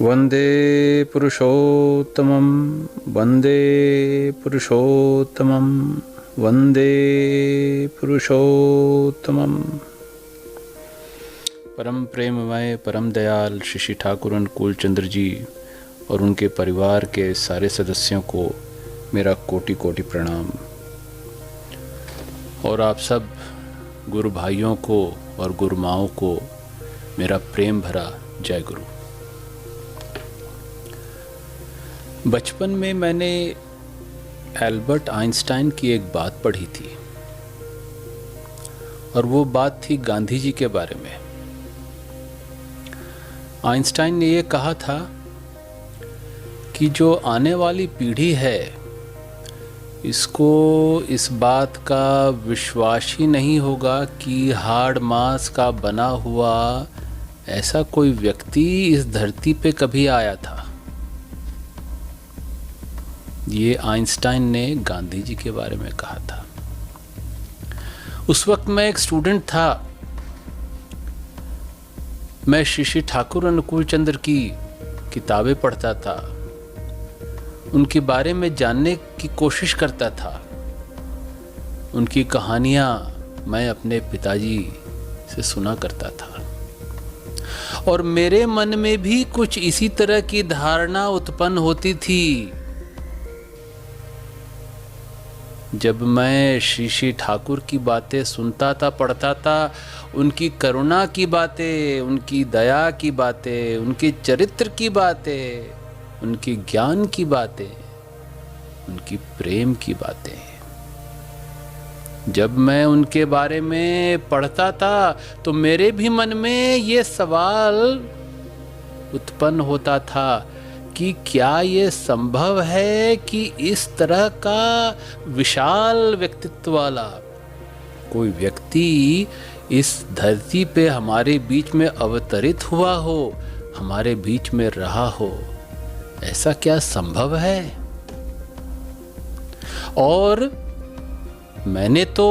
वंदे पुरुषोत्तमं वंदे पुरुषोत्तमं वंदे पुरुषोत्तमं। परम प्रेममय परम दयाल श्री ठाकुर अनुकूल चंद्र जी और उनके परिवार के सारे सदस्यों को मेरा कोटि कोटि प्रणाम। और आप सब गुरु भाइयों को और गुरु माओं को मेरा प्रेम भरा जय गुरु। बचपन में मैंने एल्बर्ट आइंस्टाइन की एक बात पढ़ी थी और वो बात थी गांधी जी के बारे में। आइंस्टाइन ने ये कहा था कि जो आने वाली पीढ़ी है इसको इस बात का विश्वास ही नहीं होगा कि हाड़ मांस का बना हुआ ऐसा कोई व्यक्ति इस धरती पे कभी आया था। ये आइंस्टाइन ने गांधी जी के बारे में कहा था। उस वक्त मैं एक स्टूडेंट था। मैं श्री ठाकुर अनुकूल चंद्र की किताबें पढ़ता था, उनके बारे में जानने की कोशिश करता था। उनकी कहानियां मैं अपने पिताजी से सुना करता था और मेरे मन में भी कुछ इसी तरह की धारणा उत्पन्न होती थी। जब मैं श्री ठाकुर की बातें सुनता था, पढ़ता था, उनकी करुणा की बातें, उनकी दया की बातें, उनके चरित्र की बातें, उनकी ज्ञान की बातें, उनकी प्रेम की बातें, जब मैं उनके बारे में पढ़ता था तो मेरे भी मन में ये सवाल उत्पन्न होता था कि क्या ये संभव है कि इस तरह का विशाल व्यक्तित्व वाला कोई व्यक्ति इस धरती पे हमारे बीच में अवतरित हुआ हो, हमारे बीच में रहा हो। ऐसा क्या संभव है? और मैंने तो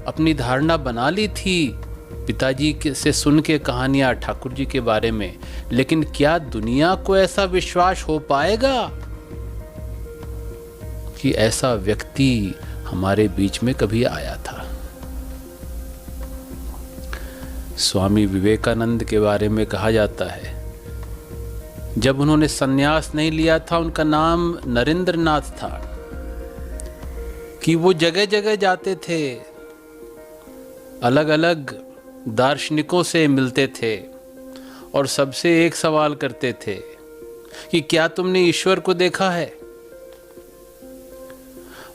अपनी धारणा बना ली थी पिताजी से सुन के कहानियां ठाकुर जी के बारे में, लेकिन क्या दुनिया को ऐसा विश्वास हो पाएगा कि ऐसा व्यक्ति हमारे बीच में कभी आया था? स्वामी विवेकानंद के बारे में कहा जाता है, जब उन्होंने संन्यास नहीं लिया था, उनका नाम नरेंद्रनाथ था, कि वो जगह जगह जाते थे, अलग अलग दार्शनिकों से मिलते थे और सबसे एक सवाल करते थे कि क्या तुमने ईश्वर को देखा है?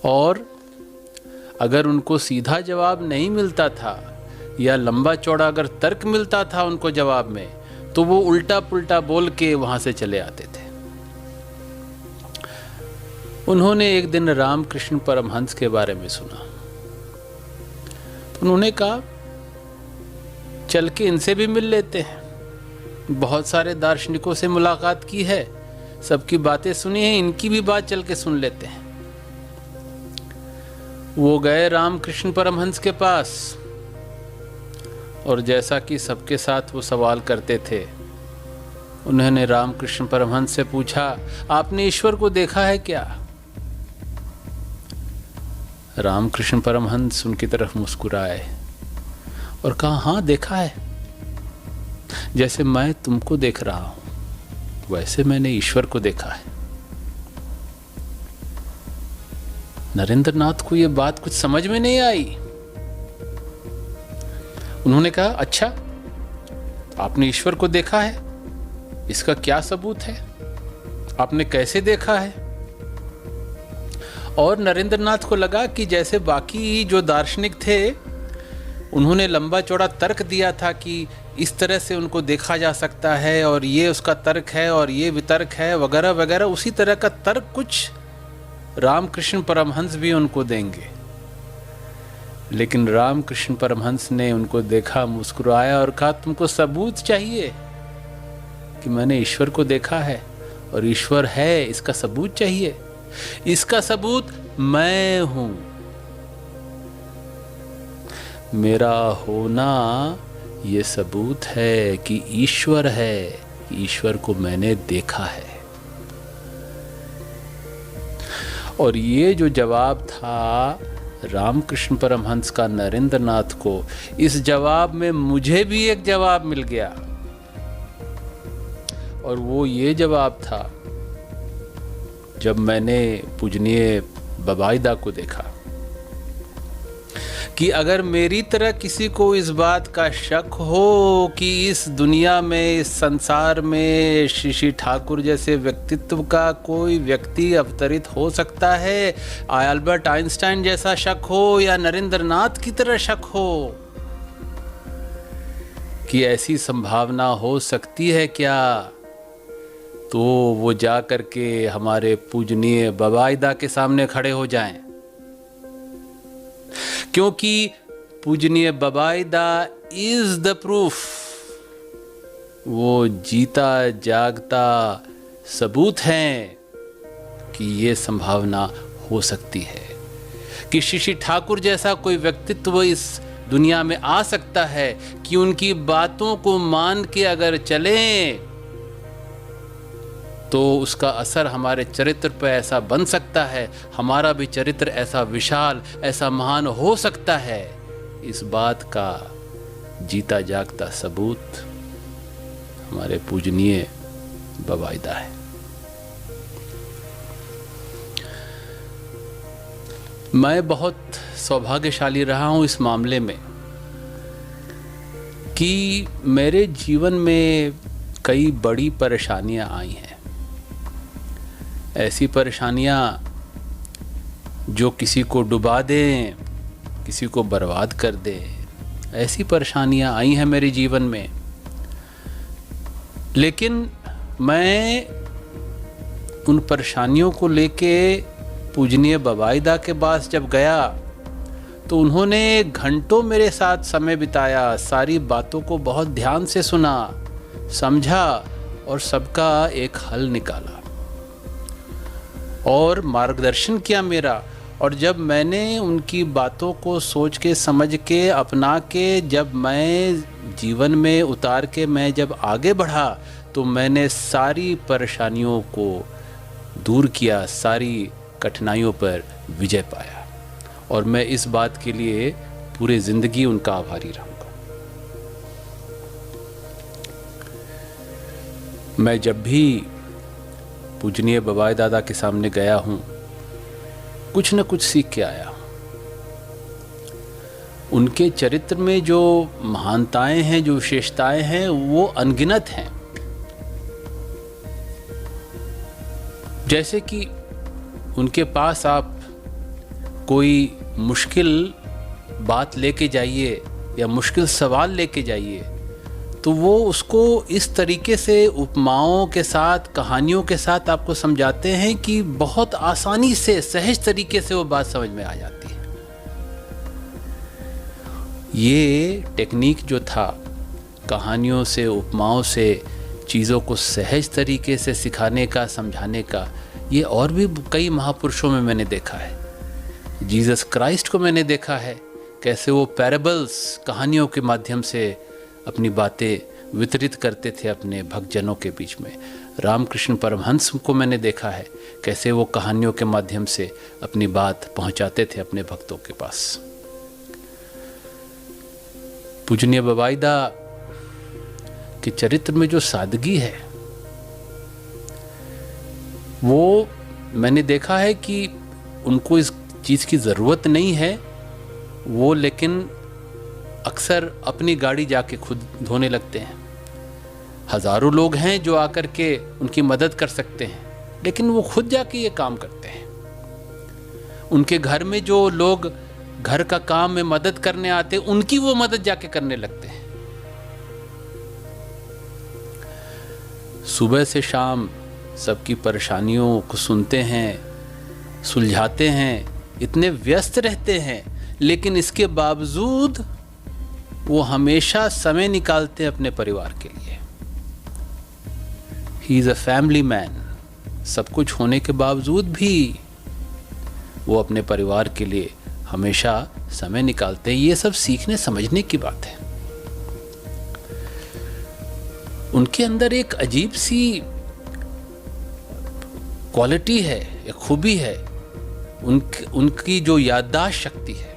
और अगर उनको सीधा जवाब नहीं मिलता था या लंबा चौड़ा अगर तर्क मिलता था उनको जवाब में, तो वो उल्टा पुल्टा बोल के वहां से चले आते थे। उन्होंने एक दिन रामकृष्ण परमहंस के बारे में सुना तो उन्होंने कहा चल के इनसे भी मिल लेते हैं। बहुत सारे दार्शनिकों से मुलाकात की है, सबकी बातें सुनी है, इनकी भी बात चल के सुन लेते हैं। वो गए रामकृष्ण परमहंस के पास और जैसा कि सबके साथ वो सवाल करते थे, उन्होंने रामकृष्ण परमहंस से पूछा, आपने ईश्वर को देखा है क्या? रामकृष्ण परमहंस उनकी तरफ मुस्कुराए और कहा, हाँ देखा है। जैसे मैं तुमको देख रहा हूं वैसे मैंने ईश्वर को देखा है। नरेंद्रनाथ को यह बात कुछ समझ में नहीं आई। उन्होंने कहा, अच्छा आपने ईश्वर को देखा है, इसका क्या सबूत है? आपने कैसे देखा है? और नरेंद्रनाथ को लगा कि जैसे बाकी जो दार्शनिक थे उन्होंने लंबा चौड़ा तर्क दिया था कि इस तरह से उनको देखा जा सकता है और ये उसका तर्क है और ये वितर्क है वगैरह वगैरह, उसी तरह का तर्क कुछ रामकृष्ण परमहंस भी उनको देंगे। लेकिन रामकृष्ण परमहंस ने उनको देखा, मुस्कुराया और कहा, तुमको सबूत चाहिए कि मैंने ईश्वर को देखा है और ईश्वर है, इसका सबूत चाहिए। इसका सबूत मैं हूं। मेरा होना ये सबूत है कि ईश्वर है, कि ईश्वर को मैंने देखा है। और ये जो जवाब था रामकृष्ण परमहंस का नरेंद्र नाथ को, इस जवाब में मुझे भी एक जवाब मिल गया। और वो ये जवाब था जब मैंने पूजनीय बबाईदा को देखा कि अगर मेरी तरह किसी को इस बात का शक हो कि इस दुनिया में, इस संसार में श्री ठाकुर जैसे व्यक्तित्व का कोई व्यक्ति अवतरित हो सकता है, अल्बर्ट आइंस्टाइन जैसा शक हो या नरेंद्र नाथ की तरह शक हो, कि ऐसी संभावना हो सकती है क्या, तो वो जा करके हमारे पूजनीय बबाईदा के सामने खड़े हो जाएं। क्योंकि पूजनीय बबाईदा इज द प्रूफ, वो जीता जागता सबूत हैं कि ये संभावना हो सकती है कि श्री ठाकुर जैसा कोई व्यक्तित्व इस दुनिया में आ सकता है, कि उनकी बातों को मान के अगर चलें तो उसका असर हमारे चरित्र पर ऐसा बन सकता है, हमारा भी चरित्र ऐसा विशाल, ऐसा महान हो सकता है। इस बात का जीता जागता सबूत हमारे पूजनीय बबाईदा है। मैं बहुत सौभाग्यशाली रहा हूं इस मामले में कि मेरे जीवन में कई बड़ी परेशानियां आई हैं। ऐसी परेशानियां जो किसी को डुबा दें, किसी को बर्बाद कर दें, ऐसी परेशानियां आई हैं मेरे जीवन में। लेकिन मैं उन परेशानियों को लेके पूजनीय बबाईदा के पास जब गया तो उन्होंने घंटों मेरे साथ समय बिताया, सारी बातों को बहुत ध्यान से सुना, समझा और सबका एक हल निकाला और मार्गदर्शन किया मेरा। और जब मैंने उनकी बातों को सोच के, समझ के, अपना के जब मैं जीवन में उतार के मैं जब आगे बढ़ा तो मैंने सारी परेशानियों को दूर किया, सारी कठिनाइयों पर विजय पाया। और मैं इस बात के लिए पूरी जिंदगी उनका आभारी रहूँगा। मैं जब भी पूजनीय बबाईदा के सामने गया हूँ, कुछ न कुछ सीख के आया हूँ। उनके चरित्र में जो महानताएं हैं, जो विशेषताएं हैं, वो अनगिनत हैं। जैसे कि उनके पास आप कोई मुश्किल बात लेके जाइए या मुश्किल सवाल लेके जाइए तो वो उसको इस तरीके से उपमाओं के साथ, कहानियों के साथ आपको समझाते हैं कि बहुत आसानी से, सहज तरीके से वो बात समझ में आ जाती है। ये टेक्निक जो था कहानियों से, उपमाओं से चीज़ों को सहज तरीके से सिखाने का, समझाने का, ये और भी कई महापुरुषों में मैंने देखा है। जीसस क्राइस्ट को मैंने देखा है कैसे वो पैराबल्स, कहानियों के माध्यम से अपनी बातें वितरित करते थे अपने भक्तजनों के बीच में। रामकृष्ण परमहंस को मैंने देखा है कैसे वो कहानियों के माध्यम से अपनी बात पहुंचाते थे अपने भक्तों के पास। पूजनीय बबाईदा के चरित्र में जो सादगी है वो मैंने देखा है कि उनको इस चीज़ की ज़रूरत नहीं है, वो लेकिन अक्सर अपनी गाड़ी जाके खुद धोने लगते हैं। हज़ारों लोग हैं जो आकर के उनकी मदद कर सकते हैं, लेकिन वो खुद जाके ये काम करते हैं। उनके घर में जो लोग घर का काम में मदद करने आते, उनकी वो मदद जाके करने लगते हैं। सुबह से शाम सबकी परेशानियों को सुनते हैं, सुलझाते हैं, इतने व्यस्त रहते हैं, लेकिन इसके बावजूद वो हमेशा समय निकालते हैं अपने परिवार के लिए। He is a family man. सब कुछ होने के बावजूद भी वो अपने परिवार के लिए हमेशा समय निकालते हैं। ये सब सीखने समझने की बात है। उनके अंदर एक अजीब सी क्वालिटी है, एक खूबी है, उनकी जो याददाश्त शक्ति है।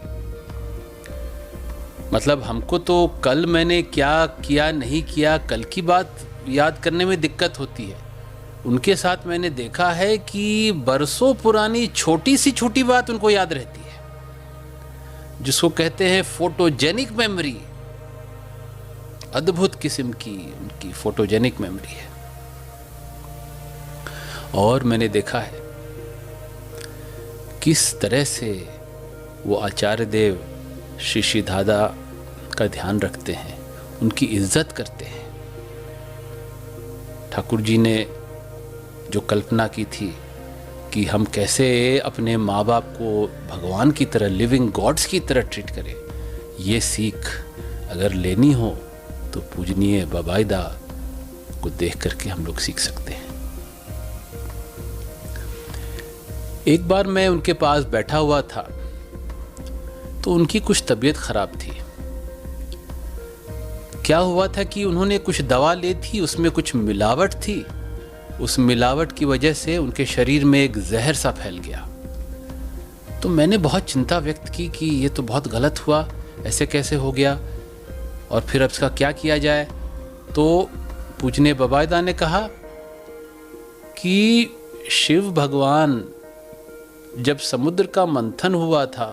मतलब हमको तो कल मैंने क्या किया नहीं किया, कल की बात याद करने में दिक्कत होती है। उनके साथ मैंने देखा है कि बरसों पुरानी छोटी सी छोटी बात उनको याद रहती है, जिसको कहते हैं फोटोजेनिक मेमोरी। अद्भुत किस्म की उनकी फोटोजेनिक मेमोरी है। और मैंने देखा है किस तरह से वो आचार्य देव श्री श्री दादा का ध्यान रखते हैं, उनकी इज्जत करते हैं। ठाकुर जी ने जो कल्पना की थी कि हम कैसे अपने माँ बाप को भगवान की तरह, लिविंग गॉड्स की तरह ट्रीट करें, ये सीख अगर लेनी हो तो पूजनीय बाबाईदा को देख करके हम लोग सीख सकते हैं। एक बार मैं उनके पास बैठा हुआ था तो उनकी कुछ तबीयत खराब थी। क्या हुआ था कि उन्होंने कुछ दवा ली थी, उसमें कुछ मिलावट थी। उस मिलावट की वजह से उनके शरीर में एक जहर सा फैल गया। तो मैंने बहुत चिंता व्यक्त की कि ये तो बहुत गलत हुआ, ऐसे कैसे हो गया और फिर अब इसका क्या किया जाए। तो पूजनीय बाबाईदा ने कहा कि शिव भगवान जब समुद्र का मंथन हुआ था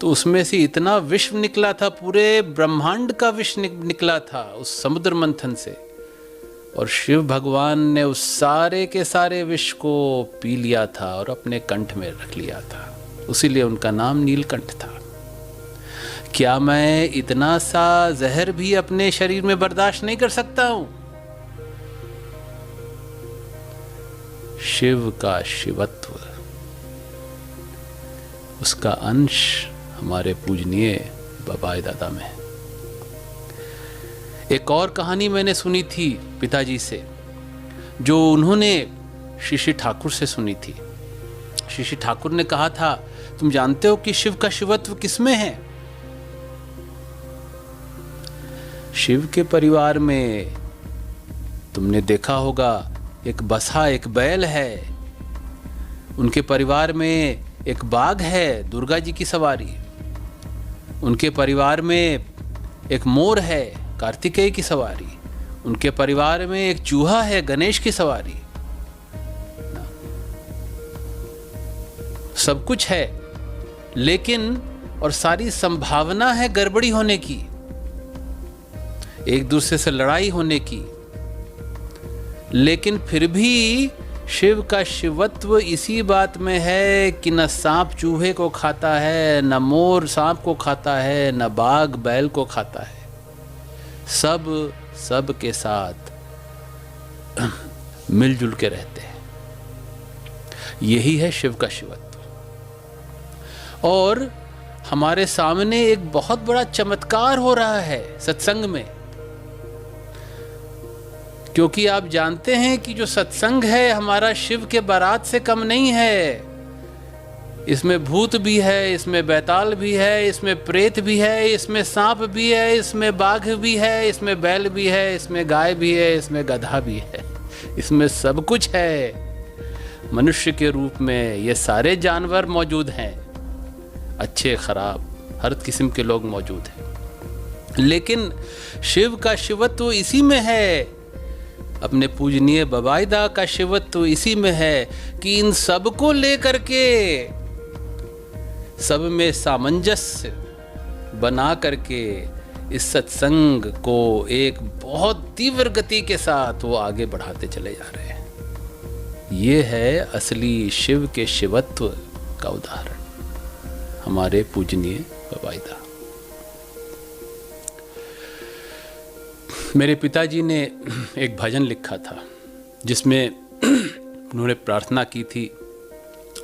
तो उसमें से इतना विष निकला था, पूरे ब्रह्मांड का विष निकला था उस समुद्र मंथन से, और शिव भगवान ने उस सारे के सारे विष को पी लिया था और अपने कंठ में रख लिया था। उसीलिए उनका नाम नीलकंठ था। क्या मैं इतना सा जहर भी अपने शरीर में बर्दाश्त नहीं कर सकता हूं? शिव का शिवत्व, उसका अंश हमारे पूजनीय बाबाईदादा में है। एक और कहानी मैंने सुनी थी पिताजी से, जो उन्होंने श्री श्री ठाकुर से सुनी थी। श्री श्री ठाकुर ने कहा था, तुम जानते हो कि शिव का शिवत्व किसमें है? शिव के परिवार में तुमने देखा होगा एक बसा, एक बैल है। उनके परिवार में एक बाघ है, दुर्गा जी की सवारी। उनके परिवार में एक मोर है, कार्तिकेय की सवारी। उनके परिवार में एक चूहा है, गणेश की सवारी। सब कुछ है, लेकिन और सारी संभावना है गड़बड़ी होने की, एक दूसरे से लड़ाई होने की। लेकिन फिर भी शिव का शिवत्व इसी बात में है कि न सांप चूहे को खाता है, न मोर सांप को खाता है, न बाघ बैल को खाता है। सब के साथ मिलजुल के रहते हैं। यही है शिव का शिवत्व। और हमारे सामने एक बहुत बड़ा चमत्कार हो रहा है सत्संग में, क्योंकि आप जानते हैं कि जो सत्संग है हमारा शिव के बारात से कम नहीं है। इसमें भूत भी है, इसमें बैताल भी है, इसमें प्रेत भी है, इसमें सांप भी है, इसमें बाघ भी है, इसमें बैल भी है, इसमें गाय भी है, इसमें गधा भी है। इसमें सब कुछ है। मनुष्य के रूप में ये सारे जानवर मौजूद हैं, अच्छे खराब हर किस्म के लोग मौजूद हैं। लेकिन शिव का शिवत्व इसी में है, अपने पूजनीय बाबाईदा का शिवत्व इसी में है कि इन सब को लेकर के सब में सामंजस्य बना करके इस सत्संग को एक बहुत तीव्र गति के साथ वो आगे बढ़ाते चले जा रहे हैं। ये है असली शिव के शिवत्व का उदाहरण, हमारे पूजनीय बाबाईदा। मेरे पिताजी ने एक भजन लिखा था जिसमें उन्होंने प्रार्थना की थी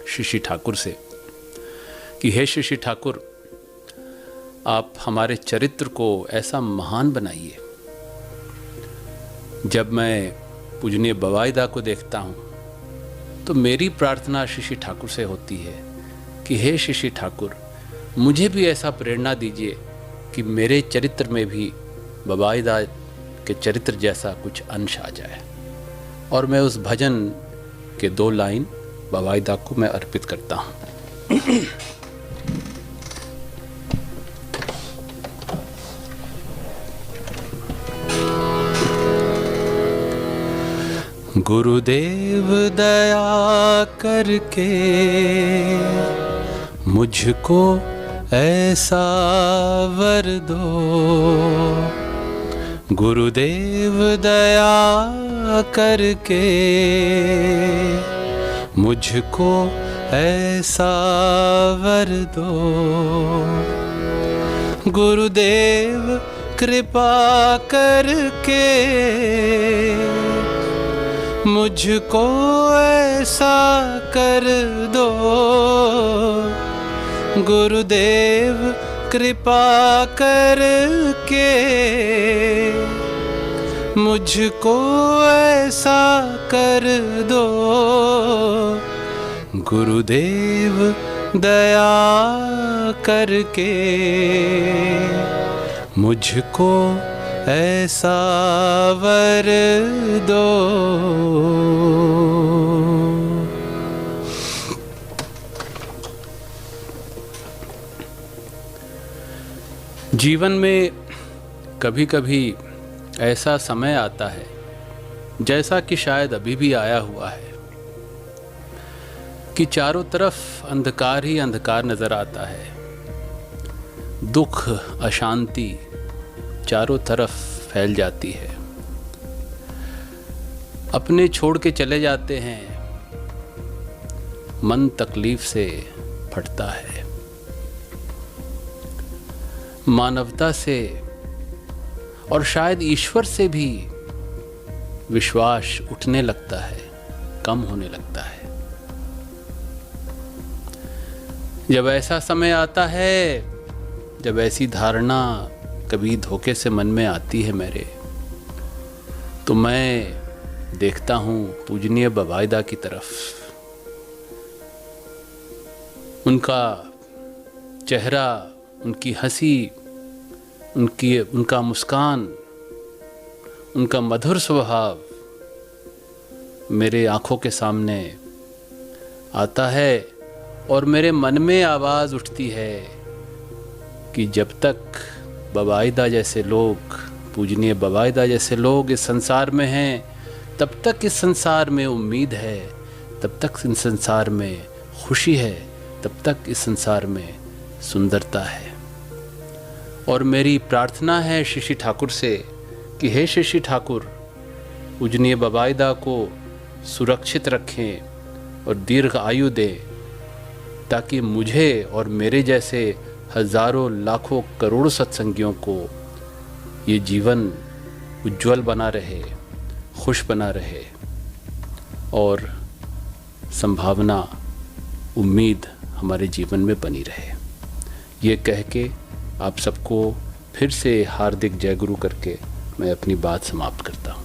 श्री श्री ठाकुर से कि हे श्री श्री ठाकुर, आप हमारे चरित्र को ऐसा महान बनाइए। जब मैं पूजनीय बाबाईदा को देखता हूँ तो मेरी प्रार्थना श्री श्री ठाकुर से होती है कि हे श्री श्री ठाकुर, मुझे भी ऐसा प्रेरणा दीजिए कि मेरे चरित्र में भी बाबाईदा के चरित्र जैसा कुछ अंश आ जाए। और मैं उस भजन के 2 लाइन बवाईदा को मैं अर्पित करता हूँ। गुरुदेव दया करके मुझको ऐसा वर दो, गुरुदेव दया करके मुझको ऐसा वर दो, गुरुदेव कृपा करके मुझको ऐसा कर दो, गुरुदेव कृपा करके मुझको ऐसा कर दो, गुरुदेव दया करके मुझको ऐसा वर दो। जीवन में कभी कभी ऐसा समय आता है, जैसा कि शायद अभी भी आया हुआ है, कि चारों तरफ अंधकार ही अंधकार नजर आता है। दुख, अशांति चारों तरफ फैल जाती है। अपने छोड़ के चले जाते हैं, मन तकलीफ से फटता है। मानवता से और शायद ईश्वर से भी विश्वास उठने लगता है, कम होने लगता है। जब ऐसा समय आता है, जब ऐसी धारणा कभी धोखे से मन में आती है मेरे, तो मैं देखता हूँ पूजनीय बवाईदा की तरफ। उनका चेहरा, उनकी हंसी, उनका मुस्कान, उनका मधुर स्वभाव मेरे आँखों के सामने आता है और मेरे मन में आवाज़ उठती है कि जब तक बवाईदा जैसे लोग, पूजनीय बवाईदा जैसे लोग इस संसार में हैं, तब तक इस संसार में उम्मीद है, तब तक इस संसार में खुशी है, तब तक इस संसार में सुंदरता है। और मेरी प्रार्थना है शशि ठाकुर से कि हे शशि ठाकुर, पूजनीय बवाईदा को सुरक्षित रखें और दीर्घ आयु दें, ताकि मुझे और मेरे जैसे हजारों लाखों करोड़ों सत्संगियों को ये जीवन उज्जवल बना रहे, खुश बना रहे और संभावना, उम्मीद हमारे जीवन में बनी रहे। ये कह के आप सबको फिर से हार्दिक जय गुरु करके मैं अपनी बात समाप्त करता हूँ।